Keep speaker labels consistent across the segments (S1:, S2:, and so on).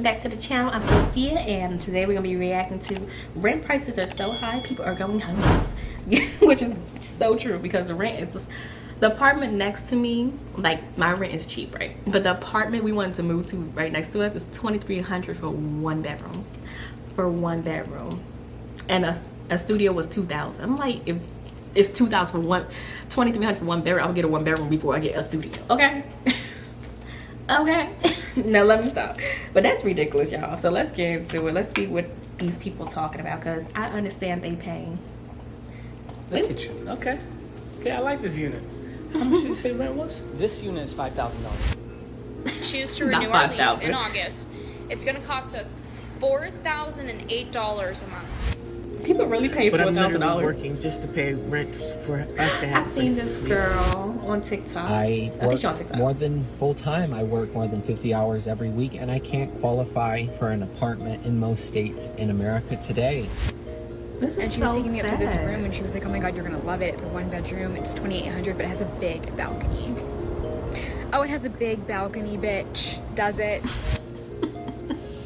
S1: welcome back to the channel. I'm Sophia, and today we're gonna be reacting to rent prices are so high, people are going homeless. Which is so true, because the rent is just, the apartment next to me, like my rent is cheap, right? But the apartment we wanted to move to right next to us is $2,300 for one bedroom. And a studio was $2,000. I'm like, if it's $2,000 for $2,300 for one bedroom, I would get a one bedroom before I get a studio. Okay. Okay. Now let me stop. But that's ridiculous, y'all. So let's get into it. Let's see what these people talking about, because I understand they paying.
S2: The kitchen. Okay. Okay, I like this unit. How much did you say rent was? This unit is $5,000.
S3: Choose to renew our lease in August. It's going to cost us $4,008 a month.
S1: People really pay $4,000
S4: working just to pay rent for us to have.
S1: I seen this girl on TikTok.
S5: I
S1: think she's on TikTok.
S5: More than full time. I work more than 50 hours every week, and I can't qualify for an apartment in most states in America today.
S1: This is
S3: and she
S1: so
S3: was taking me up to this
S1: sad.
S3: room, and she was like, "Oh my God, you're gonna love it. It's a one bedroom. It's $2,800, but it has a big balcony." Oh, it has a big balcony, bitch. Does it?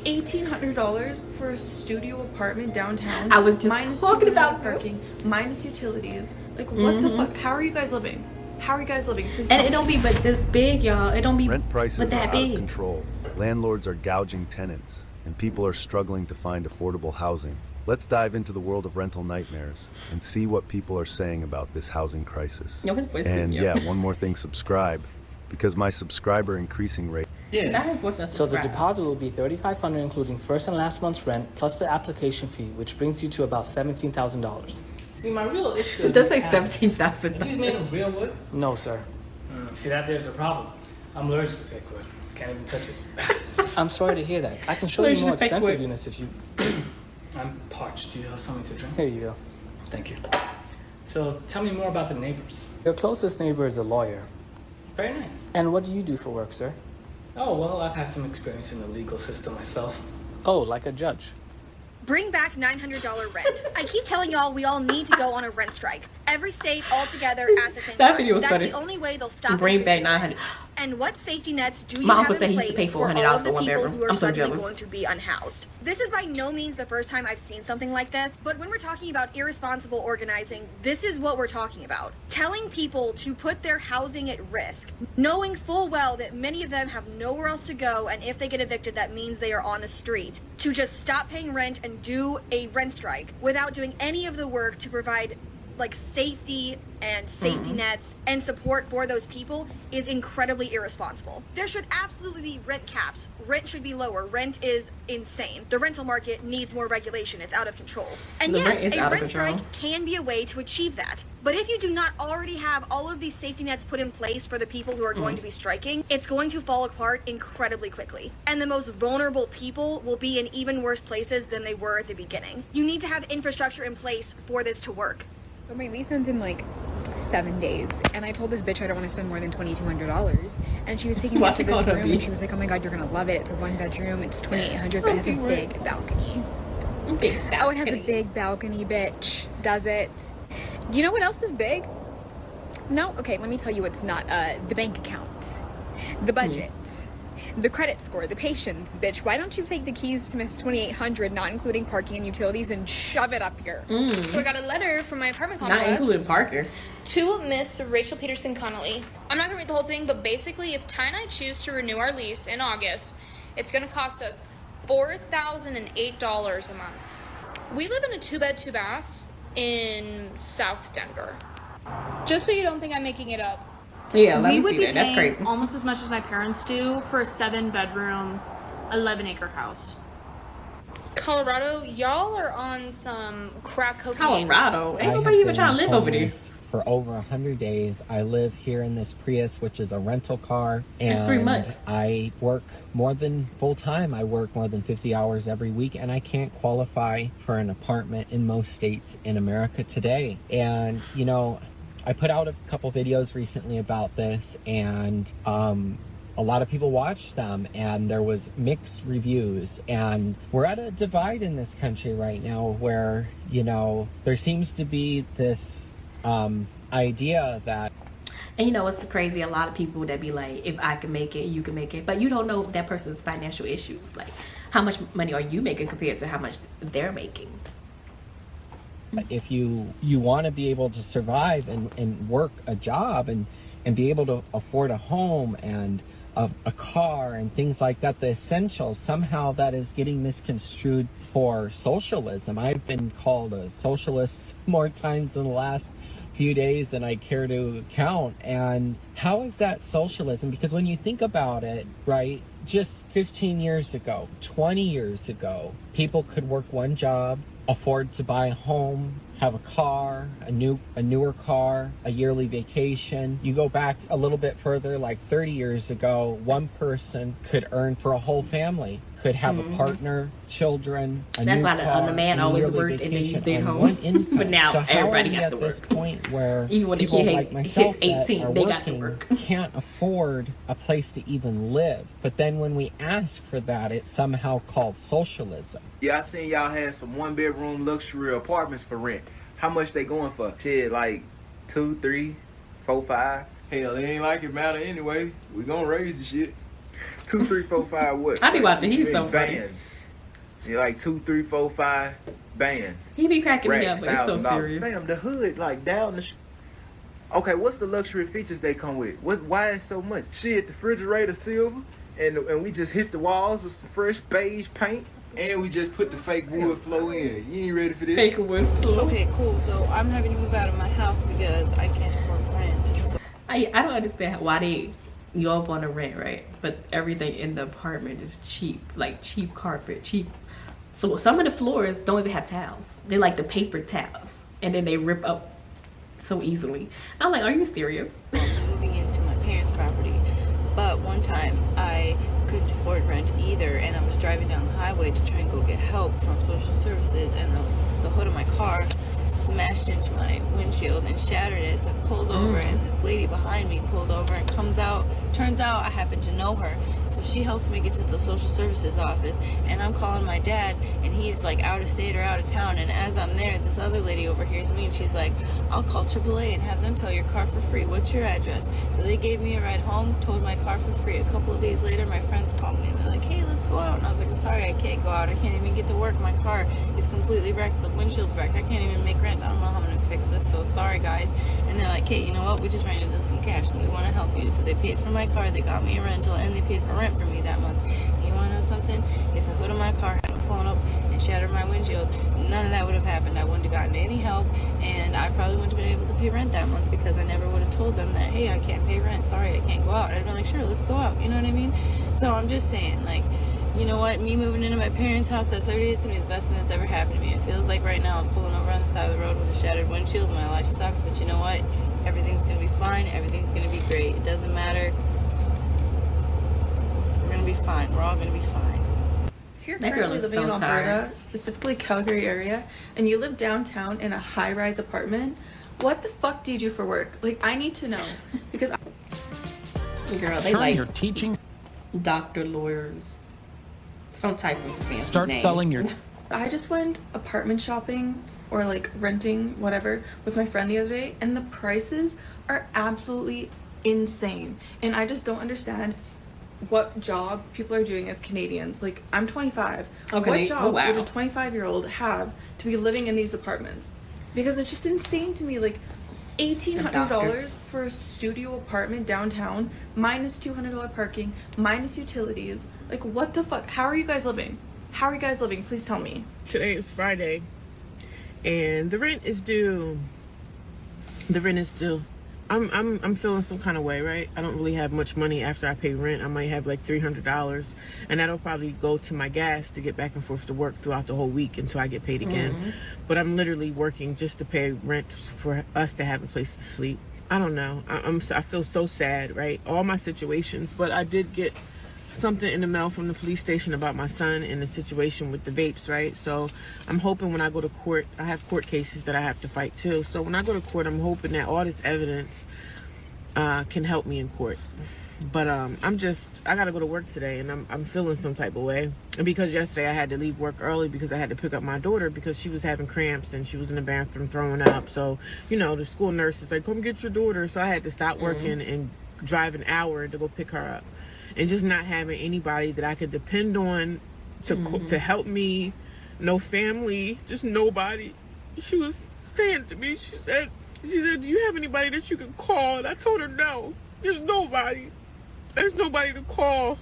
S6: $1,800 for a studio apartment downtown.
S1: I was just
S6: minus
S1: talking about
S6: parking, minus utilities. Like, what the fuck? How are you guys living? How are you guys living?
S1: And it don't be but this big, y'all. It don't be
S7: Rent prices
S1: but that
S7: are out
S1: big.
S7: of control. Landlords are gouging tenants, and people are struggling to find affordable housing. Let's dive into the world of rental nightmares and see what people are saying about this housing crisis.
S1: Yo, his voice
S7: And
S1: is good, yo.
S7: yeah, one more thing, subscribe, because my subscriber increasing rate.
S2: Yeah.
S1: Not force us to
S2: So the
S1: subscribe.
S2: deposit will be $3,500, including first and last month's rent, plus the application fee, which brings you to about $17,000. See, my real issue.
S1: It does say
S2: is
S1: $17,000.
S2: these made of real wood? No, sir. See, that there's a problem. I'm allergic to fake wood. Can't even touch it. I'm sorry to hear that. I can show you
S1: Allergic
S2: more
S1: to fake
S2: expensive
S1: wood.
S2: units if you. I'm parched. Do you have something to drink? Here you go. Thank you. So tell me more about the neighbors. Your closest neighbor is a lawyer. Very nice. And what do you do for work, sir? Oh, well, I've had some experience in the legal system myself. Oh, like a judge.
S8: Bring back $900 rent. I keep telling y'all we all need to go on a rent strike. Every state all together at the same time.
S1: That video was
S8: That's
S1: funny.
S8: the only way they'll stop.
S1: Bring back
S8: increasing rent.
S1: 900.
S8: And what safety nets do you
S1: My
S8: have
S1: uncle
S8: in
S1: said he
S8: place
S1: used to pay
S8: for all
S1: $400
S8: of the
S1: for one
S8: people
S1: bedroom.
S8: who are
S1: I'm so
S8: suddenly
S1: jealous.
S8: going to be unhoused? This is by no means the first time I've seen something like this, but when we're talking about irresponsible organizing, this is what we're talking about. Telling people to put their housing at risk, knowing full well that many of them have nowhere else to go, and if they get evicted, that means they are on the street, to just stop paying rent and do a rent strike without doing any of the work to provide like safety and safety nets and support for those people is incredibly irresponsible. There should absolutely be rent caps. Rent should be lower. Rent is insane. The rental market needs more regulation. It's out of control. And
S1: The
S8: yes,
S1: rent is
S8: a
S1: out of
S8: rent
S1: control.
S8: strike can be a way to achieve that. But if you do not already have all of these safety nets put in place for the people who are going to be striking, it's going to fall apart incredibly quickly. And the most vulnerable people will be in even worse places than they were at the beginning. You need to have infrastructure in place for this to work.
S3: So my lease ends in like 7 days, and I told this bitch I don't want to spend more than $2,200, and she was taking me
S1: Why
S3: up to
S1: she
S3: this
S1: called her
S3: room,
S1: B?
S3: and she was like, "Oh my God, you're gonna love it. It's a one bedroom. It's $2,800, but it has a big balcony."
S1: Big
S3: Oh, it has a
S1: balcony.
S3: big balcony, bitch. Does it? Do you know what else is big? No? Okay, let me tell you what's not. The bank account, the budget, the credit score, the patience, bitch. Why don't you take the keys to Miss 2,800, not including parking and utilities, and shove it up here?
S9: So I got a letter from my apartment complex.
S1: Not including Parker.
S9: To Miss Rachel Peterson Connolly. I'm not gonna read the whole thing, but basically, if Ty and I choose to renew our lease in August, it's gonna cost us $4,008 a month. We live in a 2-bed, 2-bath in South Denver. Just so you don't think I'm making it up.
S1: Yeah, let
S10: We
S1: me
S10: would
S1: see
S10: be
S1: that. That's
S10: paying
S1: crazy.
S10: almost as much as my parents do for a 7-bedroom, 11-acre house.
S9: Colorado, y'all are on some crack cocaine.
S1: Colorado.
S5: I
S1: Ain't
S5: have
S1: nobody even
S5: been
S1: trying to live over there.
S5: homeless for over 100 days. I live here in this Prius, which is a rental car, and
S1: That's 3 months.
S5: I work more than full time. I work more than 50 hours every week, and I can't qualify for an apartment in most states in America today. And you know, I put out a couple videos recently about this, and a lot of people watched them, and there was mixed reviews. And we're at a divide in this country right now where, you know, there seems to be this idea that
S1: And you know, it's crazy. A lot of people that be like, if I can make it, you can make it. But you don't know that person's financial issues. Like, how much money are you making compared to how much they're making?
S5: If you want to be able to survive and work a job and be able to afford a home and a car and things like that, the essentials, somehow that is getting misconstrued for socialism. I've been called a socialist more times in the last few days than I care to count. And how is that socialism? Because when you think about it, right, just 15 years ago, 20 years ago, people could work one job, afford to buy a home, have a car, a newer car, a yearly vacation. You go back a little bit further, like 30 years ago, one person could earn for a whole family, could have a partner, children, a
S1: That's
S5: new
S1: why
S5: car,
S1: the man
S5: a
S1: always
S5: yearly
S1: worked and they
S5: vacation
S1: stayed
S5: on
S1: home.
S5: one income.
S1: But now
S5: so how
S1: everybody
S5: are we
S1: has
S5: at
S1: to
S5: this
S1: work.
S5: point where
S1: Even when the
S5: people
S1: kid
S5: like myself
S1: hits 18,
S5: that are
S1: they got to
S5: working
S1: work.
S5: can't afford a place to even live? But then when we ask for that, it's somehow called socialism.
S11: Yeah, I seen y'all had some 1-bedroom luxury apartments for rent. How much they going for? Shit, like 2, 3, 4, 5.
S12: Hell, it ain't like it matter anyway. We gonna raise the shit.
S11: 2, 3, 4, 5 what?
S1: I be
S11: Like,
S1: watching.
S11: what you
S1: He's so
S11: mean,
S1: funny.
S11: bands. Yeah, like 2, 3, 4, 5 bands.
S1: He be cracking me up,
S11: Racks,
S1: but it's so
S11: $1,000.
S1: serious.
S11: Damn, the hood, like down the. Okay, what's the luxury features they come with? Why is so much? Shit, the refrigerator silver, and we just hit the walls with some fresh beige paint.
S12: And we just put the fake wood flow in. You ain't ready for this?
S1: Fake wood flow.
S6: Okay, cool. So I'm having to move out of my house because I can't afford rent.
S1: I don't understand why you up on the rent, right? But everything in the apartment is cheap, like cheap carpet, cheap floor. Some of the floors don't even have towels. They're like the paper towels, and then they rip up so easily. I'm like, are you serious?
S6: I'm moving into my parents' property, but one time I couldn't afford rent either, and I was driving down the highway to try and go get help from social services, and the hood of my car smashed into my windshield and shattered it. So I pulled over, and this lady behind me pulled over and turns out I happen to know her, so she helps me get to the social services office, and I'm calling my dad, and he's like out of state or out of town, and as I'm there, this other lady overhears me, and she's like, I'll call AAA and have them tow your car for free. What's your address? So they gave me a ride home, towed my car for free. A couple of days later, my friends called me, and they're like, hey, let's go out. And I was like, I'm sorry, I can't go out. I can't even get to work. My car is completely wrecked. The windshield's wrecked. I can't even make rent. I don't know how I'm gonna fix this, so sorry, guys. And they're like, hey, you know what? We just ran into some cash, and we want to help you. So they paid for my car, they got me a rental, and they paid for rent for me that month. And you want to know something? If the hood of my car hadn't flown up and shattered my windshield, none of that would have happened. I wouldn't have gotten any help, and I probably wouldn't have been able to pay rent that month because I never would have told them that, hey, I can't pay rent. Sorry, I can't go out. I'd have been like, sure, let's go out. You know what I mean? So I'm just saying, like, you know what? Me moving into my parents' house at 30 is gonna be the best thing that's ever happened to me. It feels like right now I'm pulling over on the side of the road with a shattered windshield. My life sucks, but you know what? Everything's gonna be fine. Everything's gonna be great. It doesn't matter. We're gonna be fine. We're all gonna be fine. If you're
S1: That girl
S6: currently
S1: is
S6: living
S1: so
S6: in
S1: tired.
S6: Alberta, specifically Calgary area, and you live downtown in a high-rise apartment, what the fuck do you do for work? Like, I need to know because
S1: Girl, they
S13: Sure,
S1: like
S13: you're teaching.
S1: doctor, lawyers, some type of fancy
S13: Start
S1: name.
S13: selling your.
S6: I just went apartment shopping or like renting whatever with my friend the other day, and the prices are absolutely insane, and I just don't understand what job people are doing as Canadians. Like, I'm 25.
S1: Okay.
S6: What job
S1: wow.
S6: would a 25-year-old have to be living in these apartments? Because it's just insane to me. Like, $1,800 for a studio apartment downtown, minus $200 parking, minus utilities. Like, what the fuck? How are you guys living? How are you guys living? Please tell me.
S4: Today is Friday, and the rent is due. The rent is due. I'm feeling some kind of way, right? I don't really have much money after I pay rent. I might have like $300, and that'll probably go to my gas to get back and forth to work throughout the whole week until I get paid again. But I'm literally working just to pay rent for us to have a place to sleep. I don't know. I feel so sad, right? All my situations, but I did get something in the mail from the police station about my son and the situation with the vapes, right? So I'm hoping when I go to court, I have court cases that I have to fight too. So when I go to court, I'm hoping that all this evidence can help me in court. But I gotta go to work today, and I'm feeling some type of way. And because yesterday I had to leave work early because I had to pick up my daughter because she was having cramps and she was in the bathroom throwing up. So, you know, the school nurse is like, come get your daughter. So I had to stop working and drive an hour to go pick her up. And just not having anybody that I could depend on to help me, no family, just nobody. She was saying to me, she said, do you have anybody that you can call? And I told her no, there's nobody. There's nobody to call.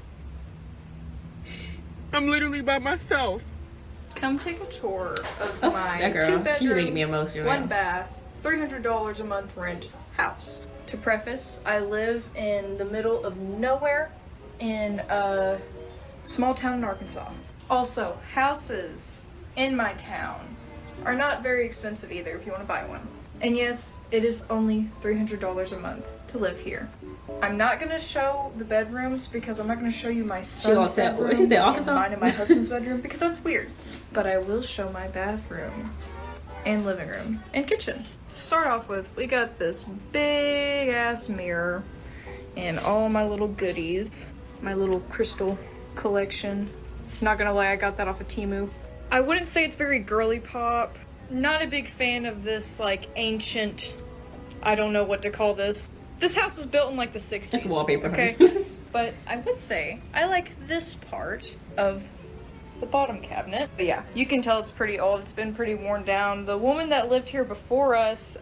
S4: I'm literally by myself.
S13: Come take a tour of
S1: that
S13: my
S1: girl. She making me
S13: 2-bedroom,
S1: emotional.
S13: 1 bath, $300 a month rent house. To preface, I live in the middle of nowhere in a small town in Arkansas. Also, houses in my town are not very expensive either if you want to buy one. And yes, it is only $300 a month to live here. I'm not gonna show the bedrooms because I'm not gonna show you my son's bedroom
S1: what she said,
S13: and
S1: Arkansas?
S13: mine and my husband's bedroom because that's weird. But I will show my bathroom and living room and kitchen. To start off with, we got this big ass mirror and all my little goodies, my little crystal collection. Not gonna lie, I got that off of Temu. I wouldn't say it's very girly pop. Not a big fan of this like ancient, I don't know what to call this. This house was built in like the 60s.
S1: It's wallpaper.
S13: Okay. But I would say I like this part of the bottom cabinet. But yeah, you can tell it's pretty old. It's been pretty worn down. The woman that lived here before us,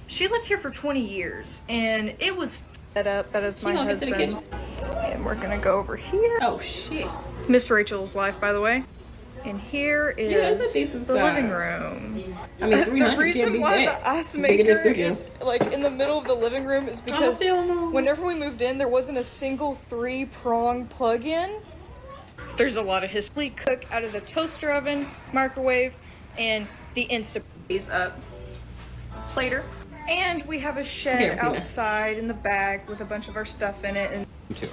S13: she lived here for 20 years and it was fed up. That is my husband's. And we're gonna go over here.
S1: Oh shit.
S13: Miss Rachel's life, by the way. And here is
S1: it's a decent
S13: the
S1: size.
S13: living room.
S1: I mean, 300
S13: The reason
S1: can't be
S13: why
S1: bad.
S13: the ice
S1: Bigger than
S13: maker
S1: studio.
S13: is like in the middle of the living room is because whenever we moved in, there wasn't a single 3-prong plug-in. There's a lot of history. Cook out of the toaster oven, microwave, and the Instapot up plater. And we have a shed outside in the back with a bunch of our stuff in it. And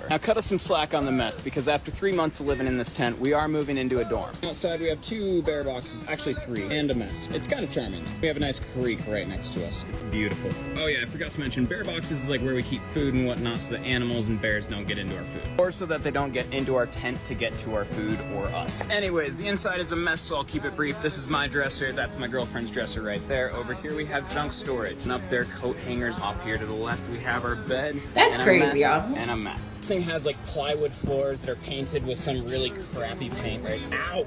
S14: Now cut us some slack on the mess, because after 3 months of living in this tent, we are moving into a dorm. Outside we have 2 bear boxes, actually 3, and a mess. It's kind of charming. We have a nice creek right next to us. It's beautiful. Oh yeah, I forgot to mention, bear boxes is like where we keep food and whatnot so that animals and bears don't get into our food. Or so that they don't get into our tent to get to our food or us. Anyways, the inside is a mess, so I'll keep it brief. This is my dresser, that's my girlfriend's dresser right there. Over here we have junk storage, and up there coat hangers. Off here to the left we have our bed.
S1: That's
S14: and
S1: crazy,
S14: a mess,
S1: y'all.
S14: and a mess. This thing has like plywood floors that are painted with some really crappy paint, right? Ow!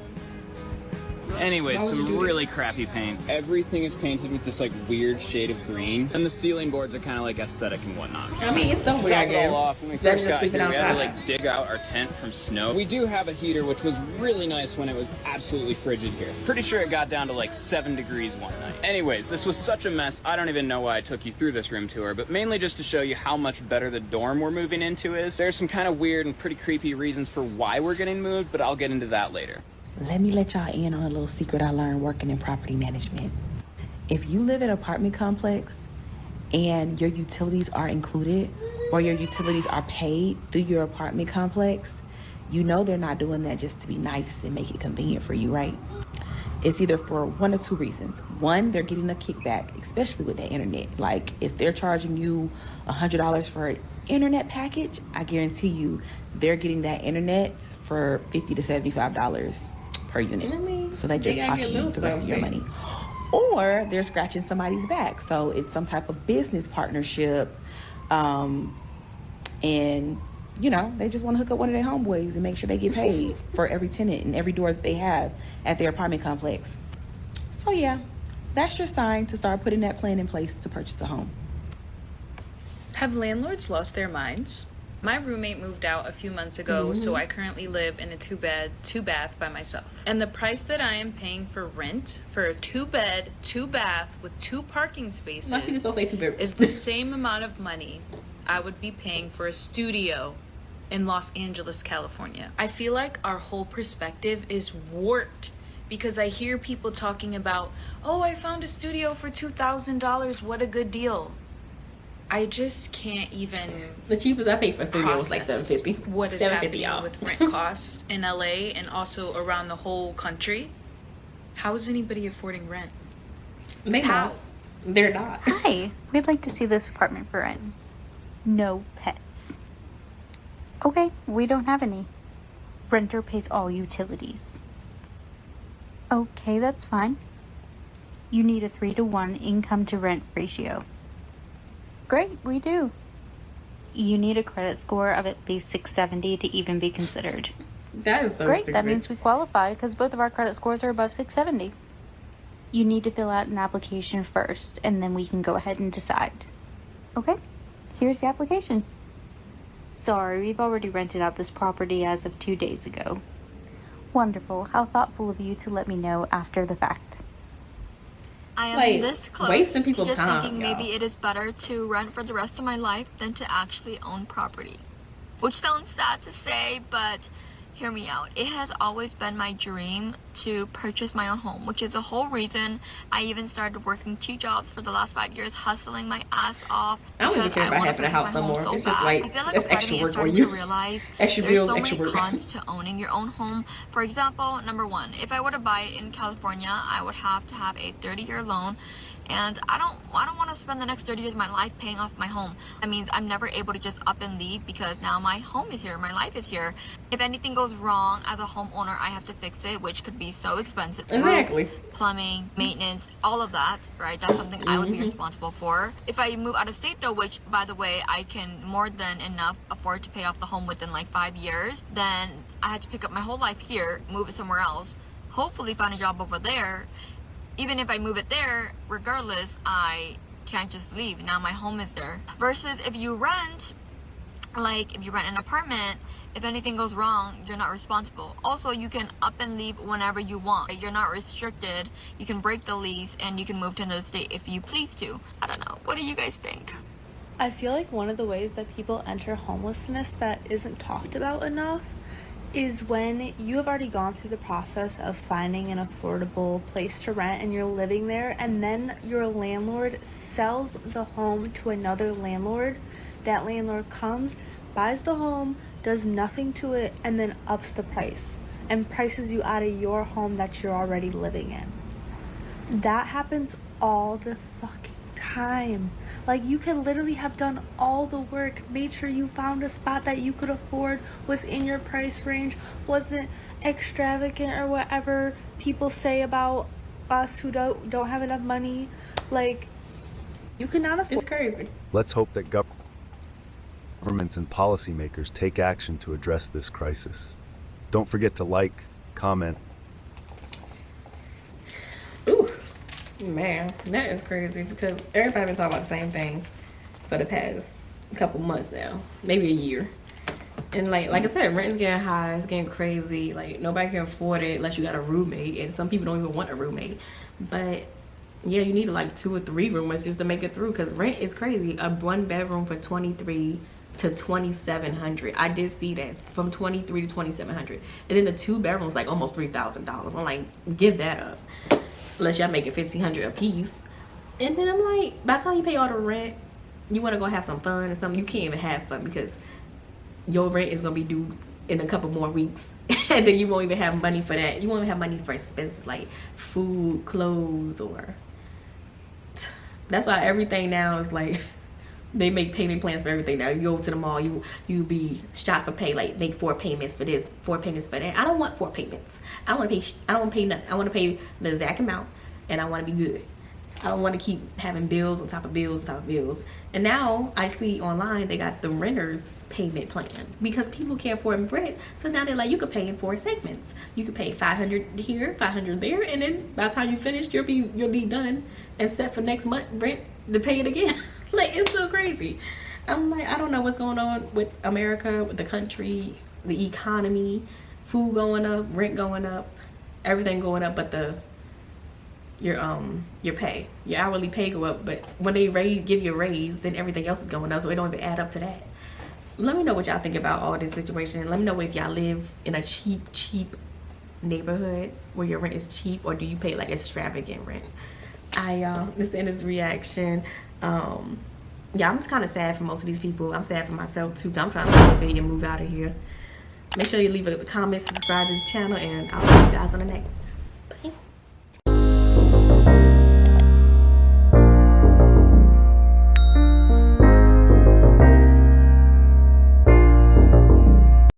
S14: Anyways, some really crappy paint. Everything is painted with this like weird shade of green, and the ceiling boards are kind of like aesthetic and whatnot.
S1: I mean, it's somewhere, I
S14: To top it
S1: guess.
S14: all off, when we
S1: Better
S14: first
S1: than
S14: got here,
S1: sleeping
S14: we had to
S1: outside.
S14: like dig out our tent from snow. We do have a heater, which was really nice when it was absolutely frigid here. Pretty sure it got down to like 7 degrees one night. Anyways, this was such a mess, I don't even know why I took you through this room tour, but mainly just to show you how much better the dorm we're moving into is. There's some kind of weird and pretty creepy reasons for why we're getting moved, but I'll get into that later.
S15: Let me let y'all in on a little secret I learned working in property management. If you live in an apartment complex and your utilities are included or your utilities are paid through your apartment complex, you know they're not doing that just to be nice and make it convenient for you, right? It's either for one or two reasons. One, they're getting a kickback, especially with the internet. Like if they're charging you $100 for an internet package, I guarantee you they're getting that internet for $50 to $75 per unit. So they just pocket the rest of your money. Or they're scratching somebody's back. So it's some type of business partnership. And, you know, they just want to hook up one of their homeboys and make sure they get paid for every tenant and every door that they have at their apartment complex. So yeah, that's your sign to start putting that plan in place to purchase a home.
S6: Have landlords lost their minds? My roommate moved out a few months ago, so I currently live in a 2-bed, 2-bath by myself. And the price that I am paying for rent for a 2-bed, 2-bath with 2 parking spaces
S1: Why she just don't say 2 bedrooms?
S6: is the same amount of money I would be paying for a studio in Los Angeles, California. I feel like our whole perspective is warped because I hear people talking about, oh, I found a studio for $2,000, what a good deal. I just can't even.
S1: The cheapest I paid for a studio was like $750.
S6: What is
S1: $750,
S6: happening
S1: y'all.
S6: with rent costs in LA and also around the whole country? How is anybody affording rent?
S1: They're not. They're not.
S16: Hi, we'd like to see this apartment for rent. No pets. Okay, we don't have any. Renter pays all utilities. Okay, that's fine. You need a 3-to-1 income to rent ratio. Great, we do. You need a credit score of at least 670 to even be considered.
S1: That is so
S16: Great,
S1: stupid.
S16: that means we qualify because both of our credit scores are above 670. You need to fill out an application first, and then we can go ahead and decide. Okay, here's the application. Sorry, we've already rented out this property as of 2 days ago. Wonderful. How thoughtful of you to let me know after the fact.
S3: I am
S1: Like,
S3: this close
S1: wasting
S3: to
S1: people's
S3: just
S1: time,
S3: thinking
S1: y'all.
S3: maybe it is better to rent for the rest of my life than to actually own property. Which sounds sad to say, but hear me out. It has always been my dream to purchase my own home, which is the whole reason I even started working 2 jobs for the last 5 years, hustling my ass off.
S1: I don't even
S3: because
S1: care about
S3: wanna
S1: having a
S3: purchase my
S1: house no
S3: home
S1: more.
S3: so
S1: It's just
S3: bad.
S1: like,
S3: I feel like
S1: that's
S3: a part of
S1: extra
S3: me is
S1: work on
S3: starting
S1: you.
S3: to realize
S1: Extra
S3: there's
S1: bills,
S3: so
S1: extra
S3: many
S1: work.
S3: cons to owning your own home. For example, number one, if I were to buy it in California, I would have to have a 30-year loan. And I don't want to spend the next 30 years of my life paying off my home. That means I'm never able to just up and leave because now my home is here, my life is here. If anything goes wrong as a homeowner, I have to fix it, which could be so expensive.
S1: Exactly.
S3: Roof, plumbing, maintenance, all of that, right? That's something I would be responsible for. If I move out of state though, which by the way, I can more than enough afford to pay off the home within like 5 years, then I had to pick up my whole life here, move it somewhere else, hopefully find a job over there. Even if I move it there, regardless, I can't just leave. Now my home is there. Versus if you rent, like if you rent an apartment, if anything goes wrong, you're not responsible. Also, you can up and leave whenever you want. You're not restricted. You can break the lease and you can move to another state if you please to. I don't know. What do you guys think?
S10: I feel like one of the ways that people enter homelessness that isn't talked about enough is when you have already gone through the process of finding an affordable place to rent and you're living there, and then your landlord sells the home to another landlord. That landlord comes, buys the home, does nothing to it, and then ups the price and prices you out of your home that you're already living in. That happens all the fucking time. Like, you could literally have done all the work, made sure you found a spot that you could afford, was in your price range, wasn't extravagant or whatever people say about us who don't have enough money. Like, you cannot afford.
S1: It's crazy.
S7: Let's hope that governments and policymakers take action to address this crisis. Don't forget to like, comment.
S1: Ooh, man, that is crazy because everybody been talking about the same thing for the past couple months now, maybe a year. And like I said, rent is getting high, it's getting crazy. Like, nobody can afford it unless you got a roommate, and some people don't even want a roommate. But yeah, you need like 2 or 3 roommates just to make it through because rent is crazy. A 1-bedroom for $2,300 to $2,700. I did see that, from $2,300 to $2,700, and then the 2 bedrooms like almost $3,000. I'm like, give that up, unless y'all make it $1,500 a piece. And then I'm like, by the time you pay all the rent, you want to go have some fun or something. You can't even have fun because your rent is gonna be due in a couple more weeks, and then you won't even have money for that. You won't even have money for expensive like food, clothes, or that's why everything now is like they make payment plans for everything now. You go to the mall, you be shot for pay, like make 4 payments for this, 4 payments for that. I don't want 4 payments. I don't want to pay nothing. I want to pay the exact amount, and I want to be good. I don't want to keep having bills on top of bills on top of bills. And now I see online they got the renters payment plan because people can't afford rent. So now they're like, you could pay in 4 segments. You could pay $500 here, $500 there, and then by the time you finish, you'll be done and set for next month rent to pay it again. Like, it's so crazy. I'm like, I don't know what's going on with America, with the country, the economy, food going up, rent going up, everything going up, but your pay, your hourly pay go up, but when they give you a raise, then everything else is going up, so it don't even add up to that. Let me know what y'all think about all this situation. Let me know if y'all live in a cheap neighborhood where your rent is cheap, or do you pay like extravagant rent? I understand this reaction. Yeah, I'm just kind of sad for most of these people. I'm sad for myself too. I'm trying to motivate and move out of here. Make sure you leave a comment, subscribe to this channel, and I'll see you guys on the next. Bye.